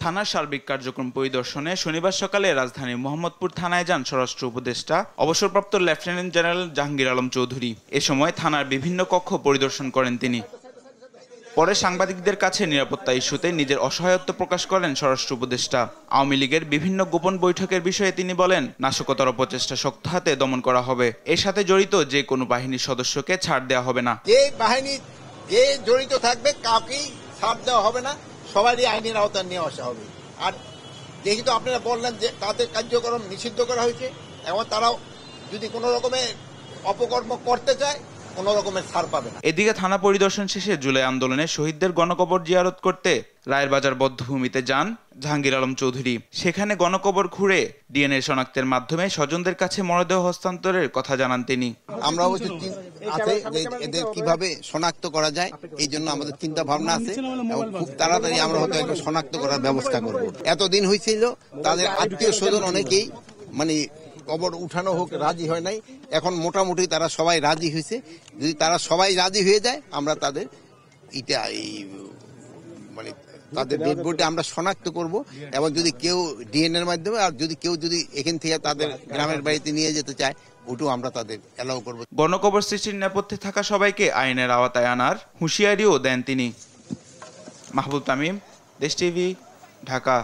থানার সার্বিক কার্যক্রম পরিদর্শনে শনিবার সকালে রাজধানীর মোহাম্মদপুর থানায় যান স্বরাষ্ট্র উপদেষ্টা অবসরপ্রাপ্ত লেফটেন্যান্ট জেনারেল জাহাঙ্গীর আলম চৌধুরী। এ সময় থানার বিভিন্ন কক্ষ পরিদর্শন করেন তিনি। পরে সাংবাদিকদের কাছে নিরাপত্তা ইস্যুতে নিজের অসহায়ত্ব প্রকাশ করেন স্বরাষ্ট্র উপদেষ্টা। আওয়ামী লীগের বিভিন্ন গোপন বৈঠকের বিষয়ে তিনি বলেন, নাশকতার অপচেষ্টা শক্ত হাতে দমন করা হবে। এর সাথে জড়িত যে কোনো বাহিনীর সদস্যকে ছাড় দেওয়া হবে না। যে বাহিনী যে জড়িত থাকবে কাউকেই ছাড় দেওয়া হবে না, সবারই আইনের আওতায় নিয়ে আসা হবে। আর যেহেতু আপনারা বললেন যে তাদের কার্যক্রম নিষিদ্ধ করা হয়েছে, এবং তারাও যদি কোনো রকমের অপকর্ম করতে চায় কোনো রকমের ছাড় পাবে না। এদিকে থানা পরিদর্শন শেষে জুলাই আন্দোলনে শহীদদের গণকবর জিয়ারত করতে রায়ের বাজার বধ্যভূমিতে যান জাহাঙ্গীর আলম চৌধুরী। সেখানে গণকবর ঘুরে ডিএনএ শনাক্তের মাধ্যমে স্বজনদের কাছে মরদেহ হস্তান্তরের কথা জানান তিনি। আমরা অবশ্য আছে যে এদের কিভাবে শনাক্ত করা যায়, এই জন্য আমাদের চিন্তা ভাবনা আছে এবং খুব তাড়াতাড়ি আমরা হয়তো একটা শনাক্ত করার ব্যবস্থা করব। এতদিন হয়েছিল তাদের আত্মীয় স্বজন অনেকেই মানে কবর উঠানো হোক রাজি হয় নাই, এখন মোটামুটি তারা সবাই রাজি হয়েছে। যদি তারা সবাই রাজি হয়ে যায় আমরা তাদের তাদের ডেড বডি আমরা শনাক্ত করব, এবং যদি কেউ ডিএনএর মাধ্যমে, আর যদি কেউ এখান থেকে তাদের গ্রামের বাড়িতে নিয়ে যেতে চায় ওটাও আমরা তাদের অ্যালাউ করব। গণকবর সৃষ্টির নেপথ্যে থাকা সবাইকে আইনের আওতায় আনার হুঁশিয়ারিও দেন তিনি। মাহবুব তামিম, দেশ টিভি, ঢাকা।